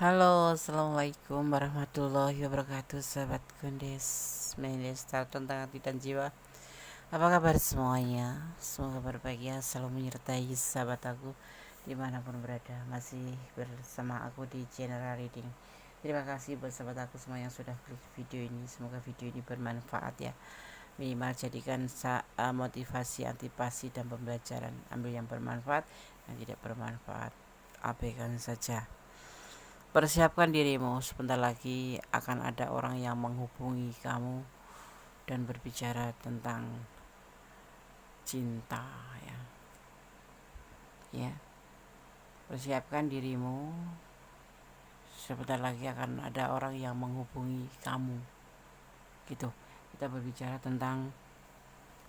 Halo, assalamualaikum warahmatullahi wabarakatuh, sahabat Kundes, Menesta tentang hati dan jiwa. Apa kabar semuanya? Semoga berbahagia selalu menyertai sahabat aku dimanapun berada. Masih bersama aku di General Reading. Terima kasih buat sahabat aku semua yang sudah klik video ini. Semoga video ini bermanfaat ya. Minimal jadikan motivasi, antipasi dan pembelajaran. Ambil yang bermanfaat, yang tidak bermanfaat abaikan saja. Persiapkan dirimu, sebentar lagi akan ada orang yang menghubungi kamu dan berbicara tentang cinta ya. Ya, persiapkan dirimu, sebentar lagi akan ada orang yang menghubungi kamu. Gitu. Kita berbicara tentang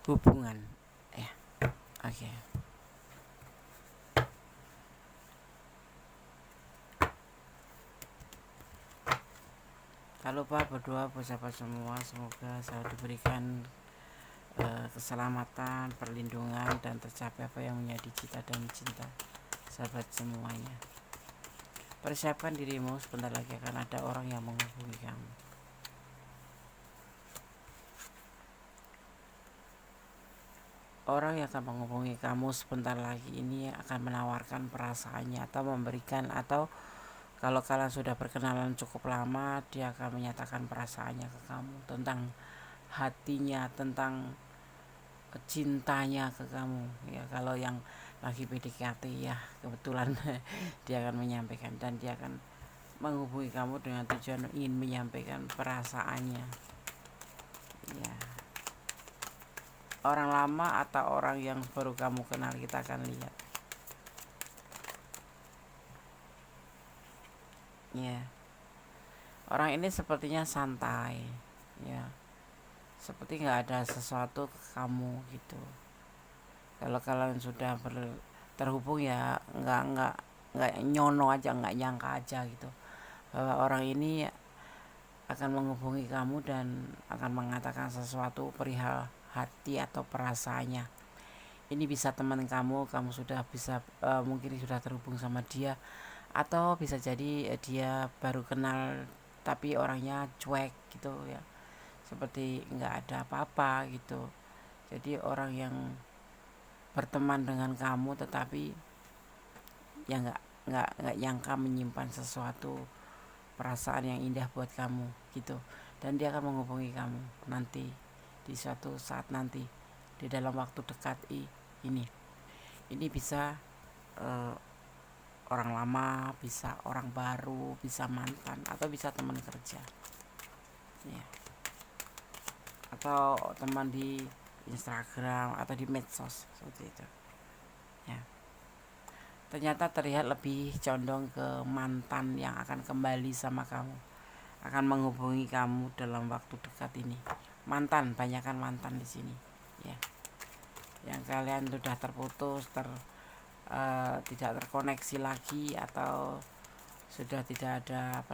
hubungan ya. Oke. Tak lupa berdoa buat sahabat semua, semoga selalu diberikan keselamatan, perlindungan, dan tercapai apa yang menjadi cita dan cinta sahabat semuanya. Persiapkan dirimu, sebentar lagi akan ada orang yang menghubungi kamu. Orang yang akan menghubungi kamu sebentar lagi ini akan menawarkan perasaannya atau memberikan, atau kalau kalian sudah berkenalan cukup lama, dia akan menyatakan perasaannya ke kamu tentang hatinya, tentang cintanya ke kamu ya. Kalau yang lagi PDKT ya kebetulan dia akan menyampaikan, dan dia akan menghubungi kamu dengan tujuan ingin menyampaikan perasaannya ya. Orang lama atau orang yang baru kamu kenal, kita akan lihat ya. Orang ini sepertinya santai ya, seperti nggak ada sesuatu ke kamu gitu. Kalau kalian sudah terhubung ya nggak nyono aja, nggak nyangka aja gitu bahwa orang ini akan menghubungi kamu dan akan mengatakan sesuatu perihal hati atau perasaannya. Ini bisa teman kamu sudah bisa mungkin sudah terhubung sama dia, atau bisa jadi dia baru kenal tapi orangnya cuek gitu ya, seperti nggak ada apa-apa gitu. Jadi orang yang berteman dengan kamu tetapi ya nggak nyangka menyimpan sesuatu perasaan yang indah buat kamu gitu, dan dia akan menghubungi kamu nanti di suatu saat nanti di dalam waktu dekat ini bisa uh, orang lama, bisa orang baru, bisa mantan, atau bisa teman kerja ya, atau teman di Instagram atau di medsos seperti itu ya. Ternyata terlihat lebih condong ke mantan yang akan kembali sama kamu, akan menghubungi kamu dalam waktu dekat ini. Mantan, banyakkan mantan di sini ya. Yang kalian sudah terputus, tidak terkoneksi lagi, atau sudah tidak ada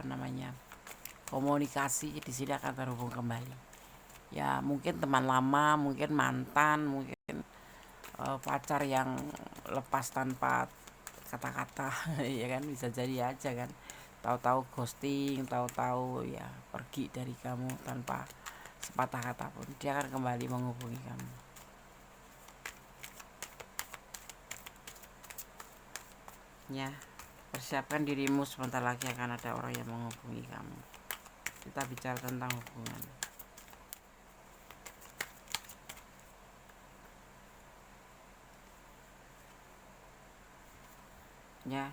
komunikasi, di sini akan terhubung kembali. Ya, mungkin teman lama, mungkin mantan, mungkin pacar yang lepas tanpa kata-kata ya kan, bisa jadi aja kan. Tahu-tahu ghosting, tahu-tahu ya pergi dari kamu tanpa sepatah kata pun, dia akan kembali menghubungi kamu ya. Persiapkan dirimu, sebentar lagi akan ada orang yang menghubungi kamu. Kita bicara tentang hubungan ya.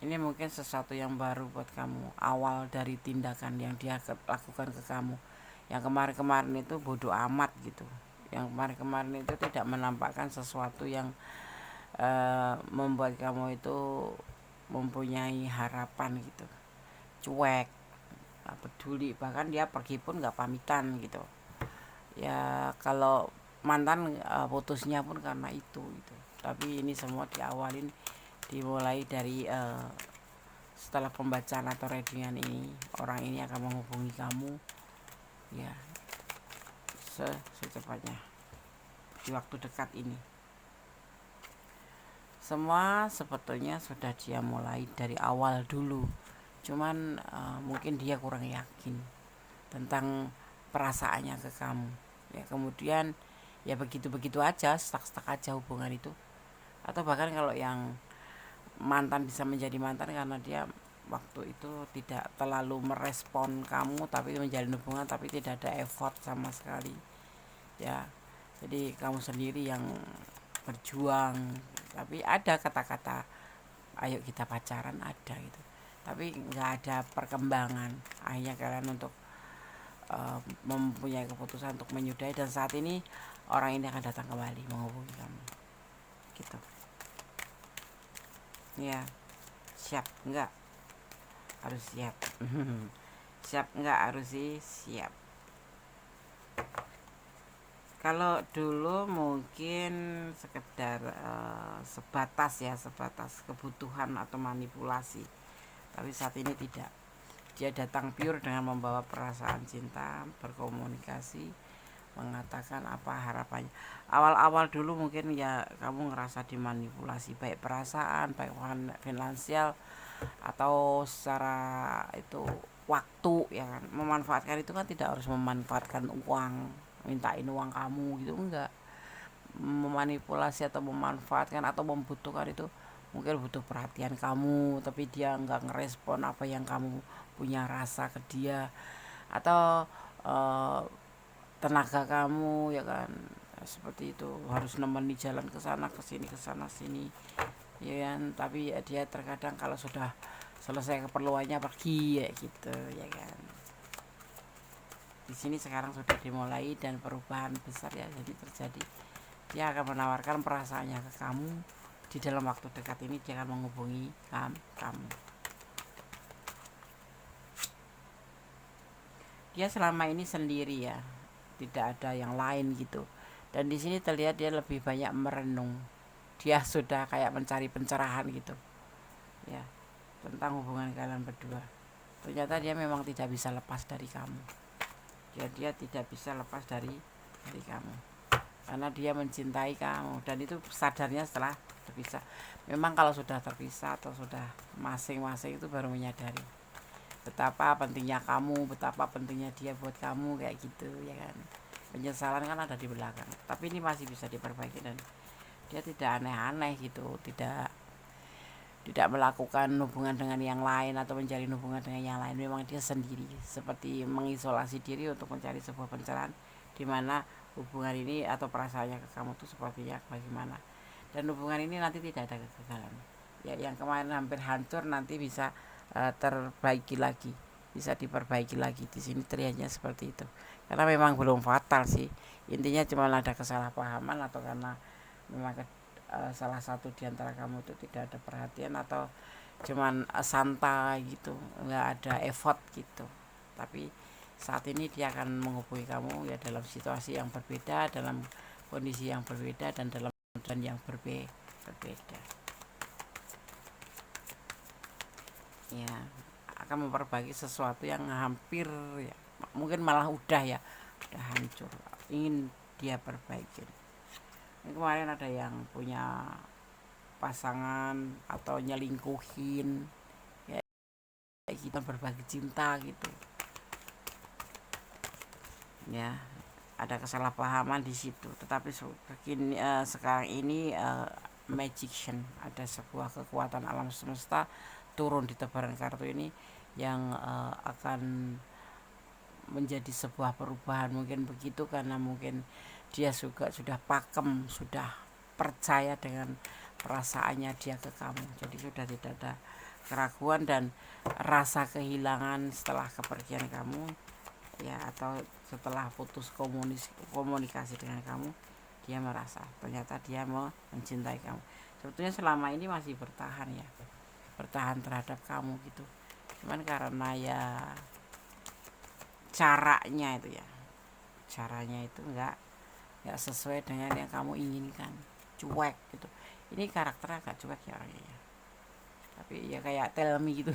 Ini mungkin sesuatu yang baru buat kamu, awal dari tindakan yang dia lakukan ke kamu. Yang kemarin-kemarin itu bodoh amat gitu, yang kemarin-kemarin itu tidak menampakkan sesuatu yang membuat kamu itu mempunyai harapan gitu. Cuek, gak peduli, bahkan dia pergi pun gak pamitan gitu ya. Kalau mantan putusnya pun karena itu gitu. Tapi ini semua dimulai dari setelah pembacaan atau readingan ini, orang ini akan menghubungi kamu ya secepatnya di waktu dekat ini. Semua sebetulnya sudah dia mulai dari awal dulu cuman mungkin dia kurang yakin tentang perasaannya ke kamu ya. Kemudian ya begitu-begitu aja, stuck aja hubungan itu. Atau bahkan kalau yang mantan bisa menjadi mantan karena dia waktu itu tidak terlalu merespon kamu, tapi menjalin hubungan tapi tidak ada effort sama sekali ya. Jadi kamu sendiri yang berjuang, tapi ada kata-kata ayo kita pacaran, ada gitu, tapi nggak ada perkembangan. Akhirnya kalian untuk mempunyai keputusan untuk menyudahi, dan saat ini orang ini akan datang kembali menghubungi kamu gitu ya. Siap nggak? Harus siap. Siap nggak? Harus sih siap. Kalau dulu mungkin sekedar sebatas ya, sebatas kebutuhan atau manipulasi, tapi saat ini tidak. Dia datang pure dengan membawa perasaan cinta, berkomunikasi, mengatakan apa harapannya. Awal-awal dulu mungkin ya kamu ngerasa dimanipulasi, baik perasaan, baik finansial, atau secara itu waktu ya kan. Memanfaatkan itu kan tidak harus memanfaatkan uang, mintain uang kamu gitu, enggak. Memanipulasi atau memanfaatkan atau membutuhkan itu mungkin butuh perhatian kamu, tapi dia enggak ngerespon apa yang kamu punya rasa ke dia, atau eh, tenaga kamu ya kan, seperti itu harus nemeni jalan ke sana ke sini, ke sana sini ya kan. Tapi ya dia terkadang kalau sudah selesai keperluannya pergi ya gitu ya kan. Di sini sekarang sudah dimulai dan perubahan besar ya jadi terjadi. Dia akan menawarkan perasaannya ke kamu. Di dalam waktu dekat ini dia akan menghubungi kamu. Dia selama ini sendiri ya, tidak ada yang lain gitu. Dan di sini terlihat dia lebih banyak merenung. Dia sudah kayak mencari pencerahan gitu ya, tentang hubungan kalian berdua. Ternyata dia memang tidak bisa lepas dari kamu. Dia tidak bisa lepas dari kamu karena dia mencintai kamu, dan itu sadarnya setelah terpisah. Memang kalau sudah terpisah atau sudah masing-masing itu baru menyadari betapa pentingnya kamu, betapa pentingnya dia buat kamu kayak gitu ya kan. Penyesalan kan ada di belakang, tapi ini masih bisa diperbaiki, dan dia tidak aneh-aneh gitu, tidak melakukan hubungan dengan yang lain atau menjalin hubungan dengan yang lain. Memang dia sendiri seperti mengisolasi diri untuk mencari sebuah pencerahan di mana hubungan ini atau perasaannya ke kamu tuh sepertinya bagaimana, dan hubungan ini nanti tidak ada kegagalan ya. Yang kemarin hampir hancur nanti bisa terbaiki lagi, bisa diperbaiki lagi. Di sini terlihatnya seperti itu karena memang belum fatal sih. Intinya cuma ada kesalahpahaman atau karena memang salah satu di antara kamu itu tidak ada perhatian atau cuman santai gitu, nggak ada effort gitu. Tapi saat ini dia akan menghubungi kamu ya dalam situasi yang berbeda, dalam kondisi yang berbeda, dan dalam dan yang berbeda ya. Akan memperbaiki sesuatu yang hampir ya, mungkin malah udah hancur, ingin dia perbaiki. Ini kemarin ada yang punya pasangan atau nyelingkuhin ya, kayak gitu, berbagi cinta gitu ya. Ada kesalahpahaman di situ, tetapi sekarang ini magician, ada sebuah kekuatan alam semesta turun di tebaran kartu ini yang akan menjadi sebuah perubahan, mungkin begitu, karena mungkin dia juga sudah pakem, sudah percaya dengan perasaannya dia ke kamu, jadi sudah tidak ada keraguan dan rasa kehilangan setelah kepergian kamu ya, atau setelah putus komunikasi dengan kamu. Dia merasa ternyata dia mau mencintai kamu. Sebetulnya selama ini masih bertahan ya, bertahan terhadap kamu gitu, cuman karena ya caranya itu nggak sesuai dengan yang kamu inginkan, cuek gitu. Ini karakternya agak cuek ya orangnya ya, tapi ya kayak Telmi gitu.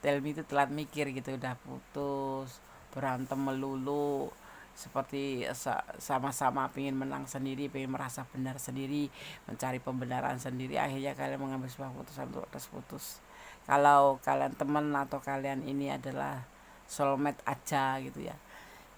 Telmi itu telat mikir gitu, udah putus, berantem melulu, seperti sama-sama pengen menang sendiri, pengen merasa benar sendiri, mencari pembenaran sendiri. Akhirnya kalian mengambil sebuah keputusan untuk terus putus Kalau kalian teman atau kalian ini adalah soulmate aja gitu ya,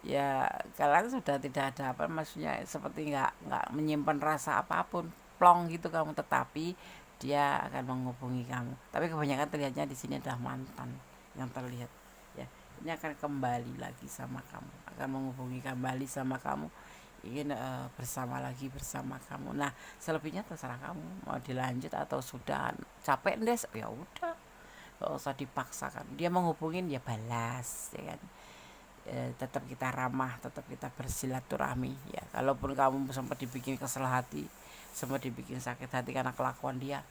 ya kalian sudah tidak ada apa, maksudnya seperti nggak menyimpan rasa apapun, plong gitu kamu, tetapi dia akan menghubungi kamu. Tapi kebanyakan terlihatnya di sini adalah mantan yang terlihat, ya. Ini akan kembali lagi sama kamu, akan menghubungi kembali sama kamu, ingin bersama lagi bersama kamu. Nah, selebihnya terserah kamu mau dilanjut atau sudah capek des, ya udah, gak usah dipaksakan. Dia menghubungin ya balas, ya kan. Tetap kita ramah, tetap kita bersilaturahmi, ya. Kalaupun kamu sempat dibikin kesel hati, sempat dibikin sakit hati karena kelakuan dia,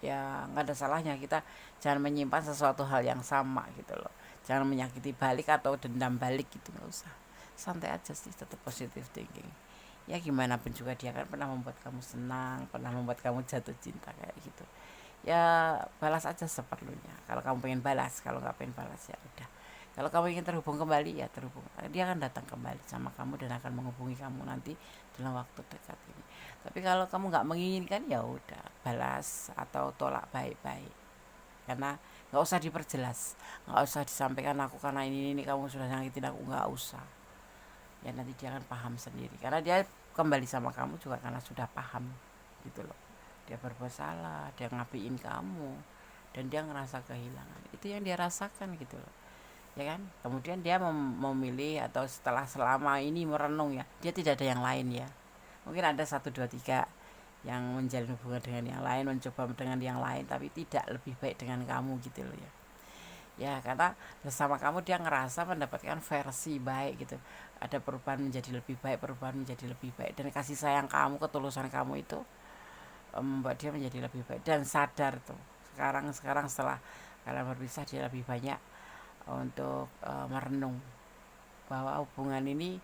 ya nggak ada salahnya kita jangan menyimpan sesuatu hal yang sama gitu loh. Jangan menyakiti balik atau dendam balik gitu, nggak usah. Santai aja sih, tetap positive thinking. Ya gimana pun juga dia kan pernah membuat kamu senang, pernah membuat kamu jatuh cinta kayak gitu. Ya balas aja seperlunya. Kalau kamu pengen balas, kalau nggak pengen balas ya udah. Kalau kamu ingin terhubung kembali ya terhubung. Dia akan datang kembali sama kamu dan akan menghubungi kamu nanti dalam waktu dekat ini. Tapi kalau kamu nggak menginginkan ya udah, balas atau tolak baik-baik. Karena nggak usah diperjelas, nggak usah disampaikan aku karena ini kamu sudah nyakitin aku, nggak usah. Ya nanti dia akan paham sendiri. Karena dia kembali sama kamu juga karena sudah paham gitu loh. Dia berbuat salah, dia ngapiin kamu, dan dia ngerasa kehilangan. Itu yang dia rasakan gitu loh, ya kan. Kemudian dia memilih, atau setelah selama ini merenung ya, dia tidak ada yang lain ya. Mungkin ada 1, 2, 3 yang menjalin hubungan dengan yang lain, mencoba dengan yang lain, tapi tidak lebih baik dengan kamu gitu loh ya. Ya karena bersama kamu dia ngerasa mendapatkan versi baik gitu. Ada perubahan menjadi lebih baik, perubahan menjadi lebih baik, dan kasih sayang kamu, ketulusan kamu itu membuat dia menjadi lebih baik dan sadar tuh. Sekarang setelah kalian berpisah, dia lebih banyak untuk merenung bahwa hubungan ini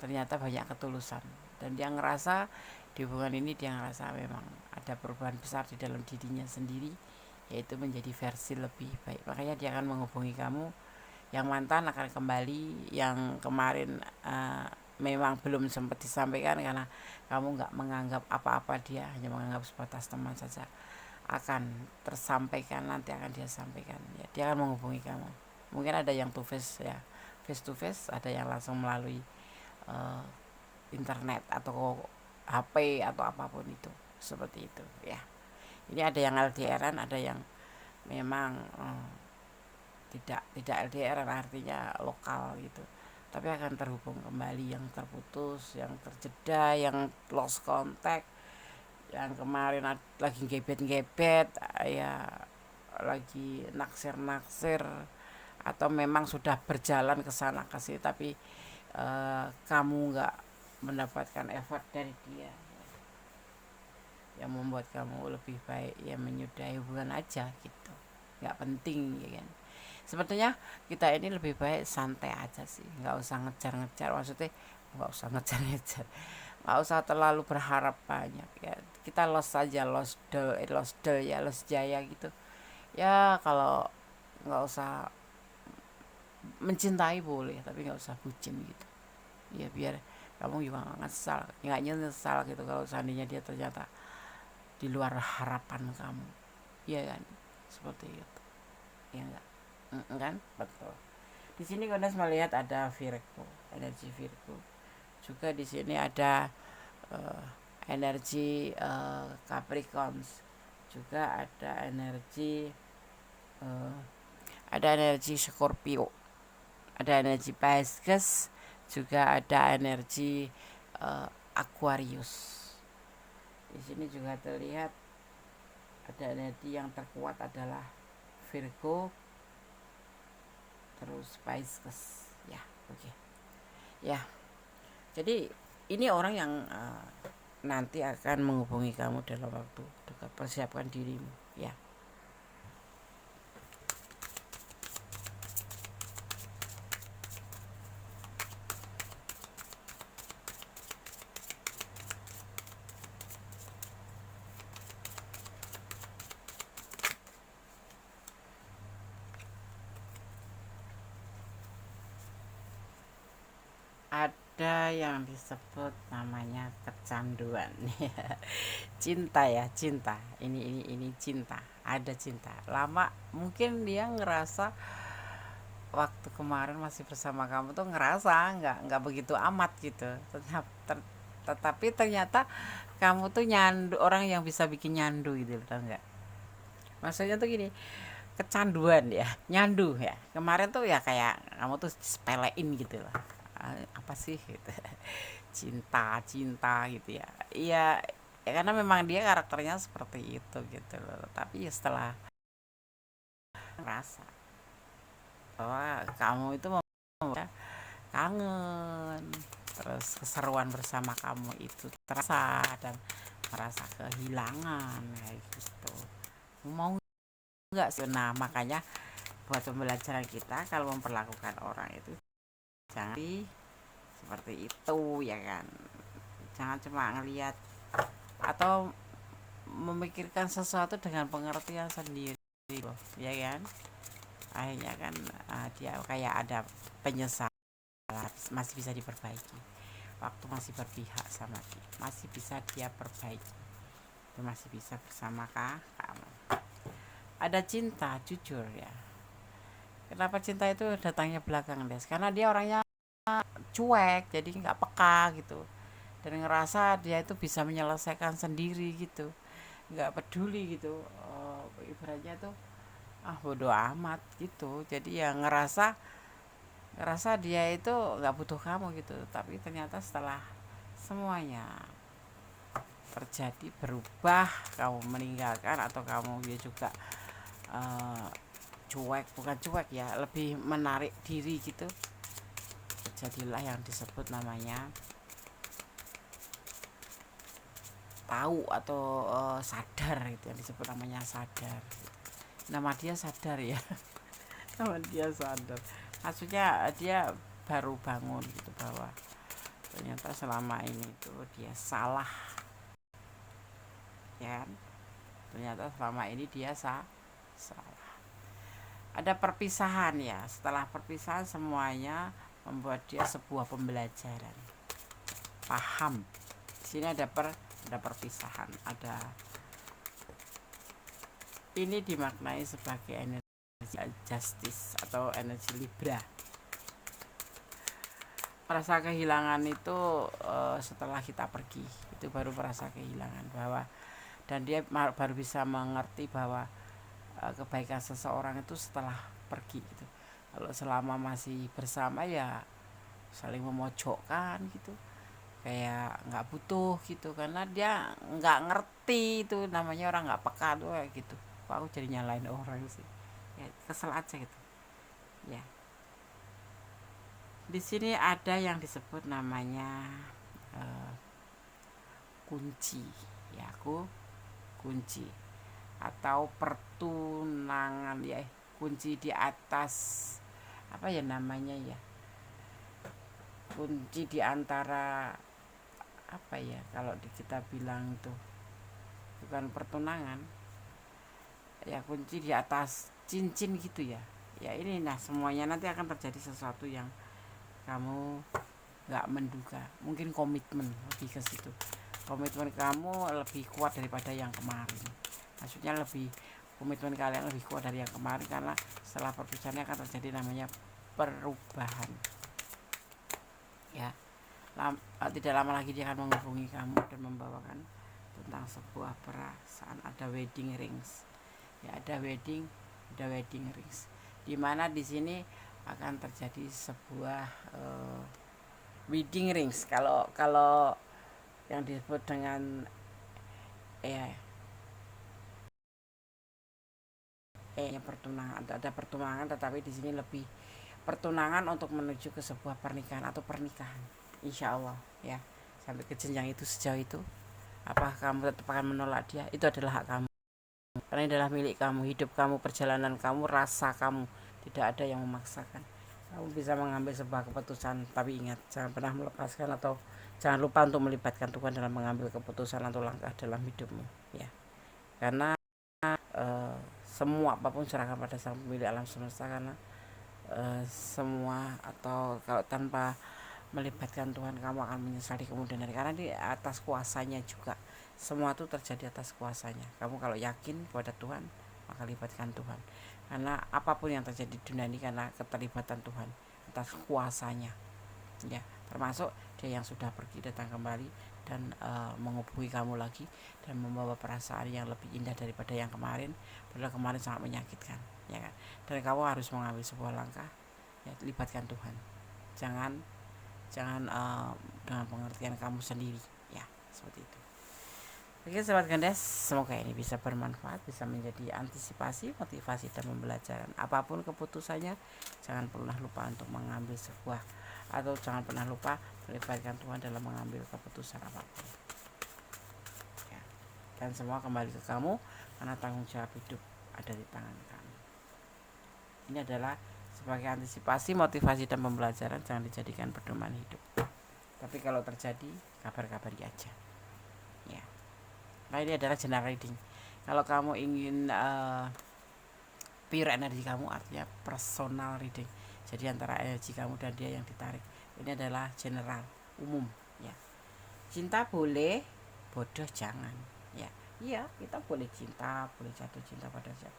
ternyata banyak ketulusan, dan dia ngerasa di hubungan ini dia ngerasa memang ada perubahan besar di dalam dirinya sendiri, yaitu menjadi versi lebih baik. Makanya dia akan menghubungi kamu. Yang mantan akan kembali, yang kemarin memang belum sempat disampaikan karena kamu nggak menganggap apa-apa, dia hanya menganggap sebatas teman saja, akan tersampaikan, nanti akan dia sampaikan ya. Dia akan menghubungi kamu. Mungkin ada yang to face ya, face to face, ada yang langsung melalui uh, internet atau HP atau apapun itu, seperti itu ya. Ini ada yang LDRan, ada yang memang tidak LDRan, artinya lokal gitu, tapi akan terhubung kembali. Yang terputus, yang terjeda, yang lost contact, yang kemarin lagi gebet-gebet ya, lagi naksir-naksir, atau memang sudah berjalan ke sana ke sini tapi kamu nggak mendapatkan effort dari dia yang membuat kamu lebih baik ya menyudahi hubungan aja gitu, nggak penting ya kan. Sebetulnya kita ini lebih baik santai aja sih, nggak usah ngejar-ngejar, maksudnya nggak usah ngejar-ngejar, nggak usah terlalu berharap banyak ya. Kita lost saja, lost ya, lost jaya gitu ya. Kalau nggak usah mencintai boleh, tapi nggak usah bucin gitu ya, biar kamu juga nggak nyesal gitu kalau seandainya dia ternyata di luar harapan kamu, ya kan, seperti itu ya enggak. Kan betul. Di sini Konas melihat ada Virgo, energi Virgo. Juga di sini ada uh, energi Capricorns. Juga uh, ada energi Scorpio, ada energi Pisces, juga ada energi Aquarius. Di sini juga terlihat ada energi yang terkuat adalah Virgo, terus Pisces ya. Oke ya. Jadi ini orang yang nanti akan menghubungi kamu dalam waktu dekat. Persiapkan dirimu ya. ada yang disebut namanya kecanduan. Cinta ya, cinta. Ini cinta. Ada cinta. Lama mungkin dia ngerasa waktu kemarin masih bersama kamu tuh ngerasa nggak begitu amat gitu. Tetapi ternyata kamu tuh nyandu, orang yang bisa bikin nyandu gitu, tau nggak? Maksudnya tuh gini, kecanduan ya, nyandu ya. Kemarin tuh ya kayak kamu tuh sepelein gitu loh. Apa sih gitu. Cinta, cinta gitu ya. Iya, ya karena memang dia karakternya seperti itu gitu loh. Tapi ya setelah ngerasa bahwa kamu itu mau ya, kangen, terus keseruan bersama kamu itu terasa dan merasa kehilangan kayak gitu. Mau nggak sih? Nah makanya buat pembelajaran kita kalau memperlakukan orang itu jangan seperti itu ya kan, jangan cuma ngelihat atau memikirkan sesuatu dengan pengertian sendiri loh ya kan. Akhirnya kan dia kayak ada penyesalan, masih bisa diperbaiki, waktu masih berpihak sama dia, masih bisa dia perbaiki, dia masih bisa bersama kamu. Ada cinta jujur ya. Kenapa cinta itu datangnya belakang Des? Karena dia orangnya cuek, jadi nggak peka gitu, dan ngerasa dia itu bisa menyelesaikan sendiri gitu, nggak peduli gitu. Ibaratnya tuh bodo amat gitu. Jadi ya ngerasa ngerasa dia itu nggak butuh kamu gitu. Tapi ternyata setelah semuanya terjadi, berubah, kamu meninggalkan atau kamu dia juga eh, cuek, bukan cuek ya, lebih menarik diri gitu, terjadilah yang disebut namanya tahu atau sadar gitu, yang disebut namanya sadar. Nama dia sadar ya. Nama dia sadar, maksudnya dia baru bangun gitu bahwa ternyata selama ini tuh dia salah ya kan? Ternyata selama ini dia salah. Ada perpisahan ya, setelah perpisahan semuanya membuat dia sebuah pembelajaran, paham. Di sini ada perpisahan, ada ini dimaknai sebagai energi justice atau energi Libra. Merasa kehilangan itu setelah kita pergi, itu baru merasa kehilangan, bahwa dan dia baru bisa mengerti bahwa kebaikan seseorang itu setelah pergi gitu. Kalau selama masih bersama ya saling memojokkan gitu, kayak nggak butuh gitu, karena dia nggak ngerti itu namanya orang nggak peka tuh kayak gitu. Kok aku jadi nyalain orang sih, ya kesel aja gitu ya. Di sini ada yang disebut namanya eh, kunci ya, aku kunci atau pertunangan ya, kunci di atas apa ya namanya ya, kunci di antara apa ya, kalau kita bilang tuh bukan pertunangan ya, kunci di atas cincin gitu ya. Ya ini, nah semuanya nanti akan terjadi sesuatu yang kamu nggak menduga, mungkin komitmen, lebih ke situ. Komitmen kamu lebih kuat daripada yang kemarin, maksudnya lebih, komitmen kalian lebih kuat dari yang kemarin, karena setelah perpisahannya akan terjadi namanya perubahan ya. Tidak lama lagi dia akan menghubungi kamu dan membawakan tentang sebuah perasaan. Ada wedding rings ya, ada wedding rings, dimana di sini akan terjadi sebuah wedding rings. Kalau kalau yang disebut dengan ya pertunangan, ada pertunangan, tetapi di sini lebih pertunangan untuk menuju ke sebuah pernikahan atau pernikahan, insya Allah ya. Sampai ke jenjang itu, sejauh itu, apakah kamu tetap akan menolak dia? Itu adalah hak kamu, karena ini adalah milik kamu, hidup kamu, perjalanan kamu, rasa kamu, tidak ada yang memaksakan. Kamu bisa mengambil sebuah keputusan, tapi ingat, jangan pernah melepaskan atau jangan lupa untuk melibatkan Tuhan dalam mengambil keputusan atau langkah dalam hidupmu ya. Karena semua apapun serahkan pada sang pemilik alam semesta, karena semua, atau kalau tanpa melibatkan Tuhan, kamu akan menyesal di kemudian hari, karena di atas kuasanya juga. Semua itu terjadi atas kuasanya. Kamu kalau yakin kepada Tuhan, maka libatkan Tuhan. Karena apapun yang terjadi di dunia ini karena keterlibatan Tuhan atas kuasanya. Ya, termasuk dia yang sudah pergi datang kembali dan menghubungi kamu lagi dan membawa perasaan yang lebih indah daripada yang kemarin. Padahal kemarin sangat menyakitkan, ya kan? Dan kamu harus mengambil sebuah langkah, ya, libatkan Tuhan. Jangan dengan pengertian kamu sendiri, ya, seperti itu. Oke sobat gandes, semoga ini bisa bermanfaat, bisa menjadi antisipasi, motivasi, dan pembelajaran. Apapun keputusannya, jangan pernah lupa untuk mengambil sebuah, atau jangan pernah lupa melibatkan Tuhan dalam mengambil keputusan apapun, ya. Dan semua kembali ke kamu, karena tanggung jawab hidup ada di tangan kamu. Ini adalah sebagai antisipasi, motivasi, dan pembelajaran, jangan dijadikan pedoman hidup. Tapi kalau terjadi, kabar-kabari aja, ya. Nah, ini adalah general reading. Kalau kamu ingin pure energi kamu, artinya personal reading. Jadi antara energi kamu dan dia yang ditarik. Ini adalah general, umum, ya. Cinta boleh, bodoh jangan, ya. Iya, kita boleh cinta, boleh jatuh cinta pada siapa,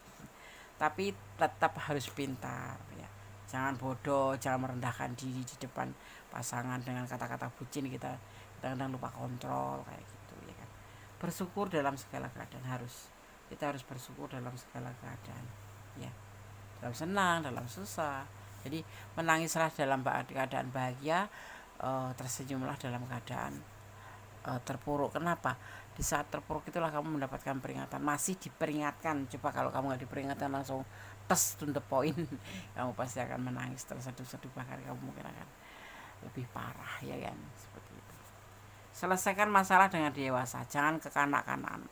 tapi tetap harus pintar, ya. Jangan bodoh, jangan merendahkan diri di depan pasangan dengan kata-kata bucin. Kita kadang-kadang lupa kontrol kayak gitu, ya kan. Bersyukur dalam segala keadaan, kita harus bersyukur dalam segala keadaan, ya. Dalam senang, dalam susah. Jadi menangislah dalam keadaan bahagia, tersenyumlah dalam keadaan terpuruk. Kenapa? Di saat terpuruk itulah kamu mendapatkan peringatan, masih diperingatkan. Coba kalau kamu nggak diperingatkan langsung tes to the point, kamu pasti akan menangis terseduh-seduh, bahkan kamu mungkin akan lebih parah, ya kan, seperti itu. Selesaikan masalah dengan dewasa, jangan kekanak-kanakan.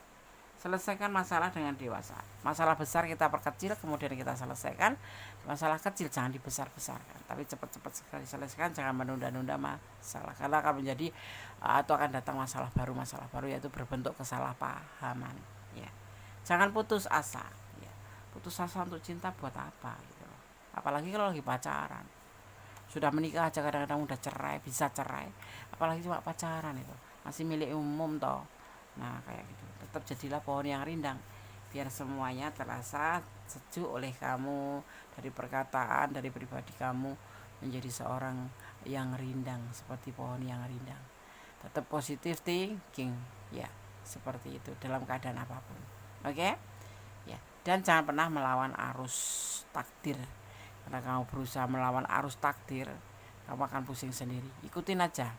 Selesaikan masalah dengan dewasa. Masalah besar kita perkecil, kemudian kita selesaikan. Masalah kecil jangan dibesar-besarkan, tapi cepat-cepat sekali selesaikan, jangan menunda-nunda masalah, karena akan menjadi atau akan datang masalah baru, yaitu berbentuk kesalahpahaman, ya. Jangan putus asa, ya. Putus asa untuk cinta buat apa gitu loh. Apalagi kalau lagi pacaran. Sudah menikah aja kadang-kadang udah cerai, bisa cerai, apalagi cuma pacaran, itu masih milik umum toh. Nah kayak gitu, tetap jadilah pohon yang rindang, biar semuanya terasa sejuk oleh kamu, dari perkataan, dari pribadi kamu, menjadi seorang yang rindang, seperti pohon yang rindang. Tetap positive thinking, ya, seperti itu dalam keadaan apapun. Oke, ya. Dan jangan pernah melawan arus takdir, karena kamu berusaha melawan arus takdir, kamu akan pusing sendiri. Ikutin aja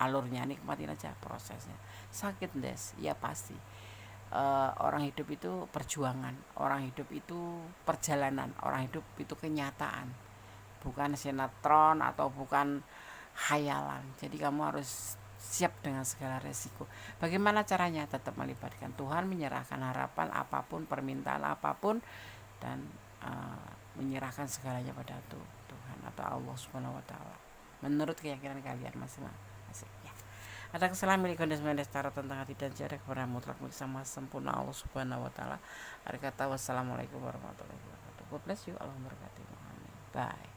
alurnya, nikmatin aja prosesnya. Sakit des, ya pasti. Orang hidup itu perjuangan, orang hidup itu perjalanan, orang hidup itu kenyataan, bukan sinetron atau bukan khayalan. Jadi kamu harus siap dengan segala resiko. Bagaimana caranya? Tetap melibatkan Tuhan, menyerahkan harapan apapun, permintaan apapun, dan menyerahkan segalanya pada Tuhan atau Allah Subhanahu wa taala menurut keyakinan kalian masing-masing, ya. Ada kesalahan milik Gondes secara tentang hati dan jarak kepada mutlak milik sama sempurna Allah Subhanahu wa taala. Wassalamualaikum warahmatullahi wabarakatuh. God bless you. Allah memberkati. Bye.